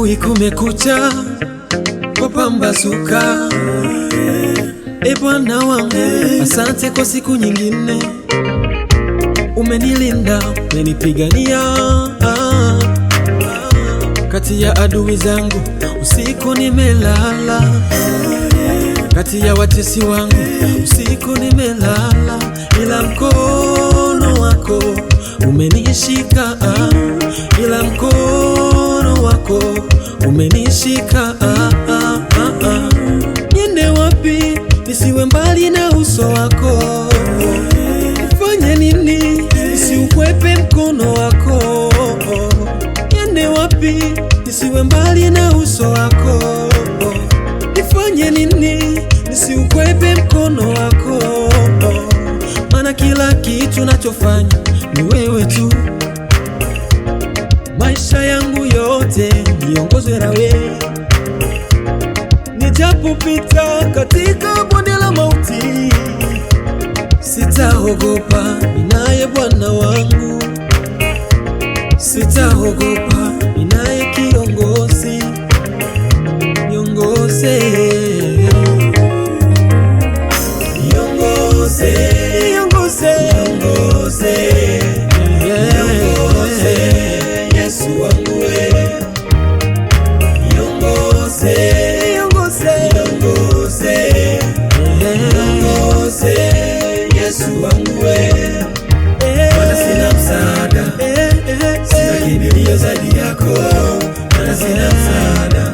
Asubuhi kumekucha, kupambazuka. Bwana wangu, asante kwa siku nyingine. Umenilinda, umenipigania kati ya adui zangu. Usiku nimelala, kati ya watesi wangu. Usiku nimelala, ila mkono wako umenishika, ila mkono wako umenishika. Niende wapi nisiwe mbali na uso wako? Nifanye nini nisiukwepe mkono wako? Niende wapi nisiwe mbali na uso wako? Nifanye nini nisiukwepe mkono wako? Maana kila kitu nachofanya ni wewe tu. Maisha yangu yote niongozwe na wewe. Nijapopita katika bonde la mauti, sitaogopa, ninaye Bwana wangu. Sitaogopa, ninaye kiongozi. Niongoze, niongoze, niongoze, niongoze, niongoze, Yesu wangu wewe. Niongoze, niongoze, niongoze, Yesu wangu wewe. Maana sina msaada, sina kimbilio zaidi yako. Maana sina msaada,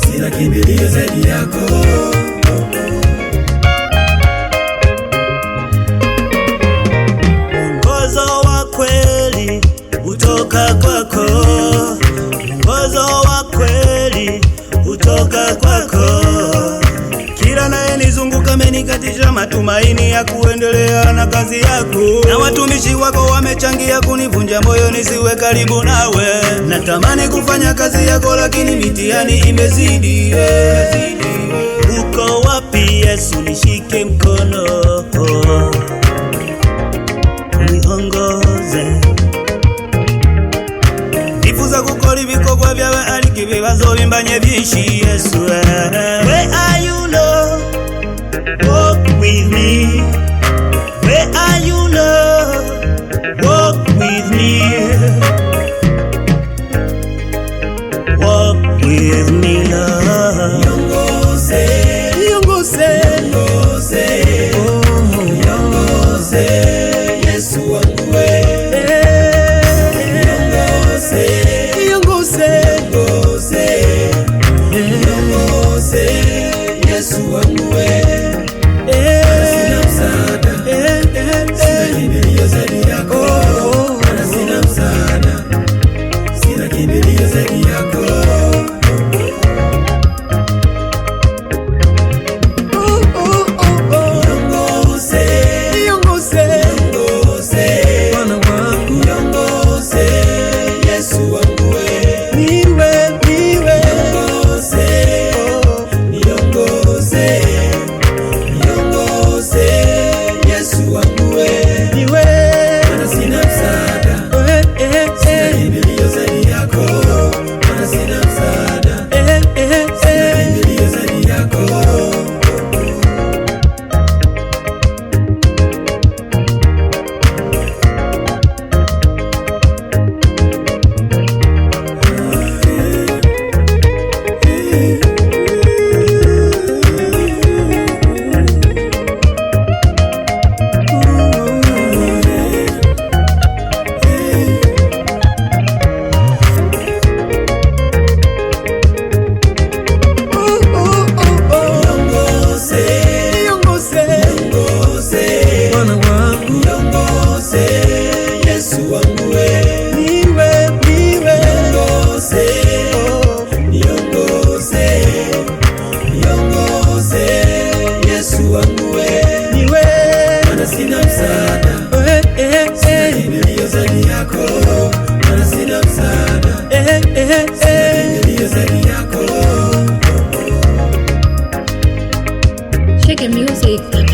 sina kimbilio zaidi yako. Mwongozo wa kweli utoka kwako, mwongozo wa kweli utoka kwako. Kila naye nizunguka amenikatisha matumaini ya kuendelea na kazi yako, na watumishi wako wamechangia kunivunja moyo nisiwe karibu nawe. Natamani kufanya kazi yako lakini mitihani imezidi. Uko wapi Yesu? Nishike mkono uniongoze. Nifuza gukora ibikorwa byawe ariko ibibazo bimbanye byinshi. Yesu, where are you Lord? Walk with me. Where are you Lord? Walk with me. Walk with me Lord. Niongoze, niongoze, niongoze, niongoze, Yesu wangu wewe. Niongoze, niongoze, niongoze, Yesu wangu wewe. Sina msaada, sina kimbilio zaidi yako. Maana sina msaada, sina kimbilio zaidi yako. Sina msaada, sina kimbilio zaidi yako. Maana sina msaada, sina kimbilio zaidi yako. Shake music.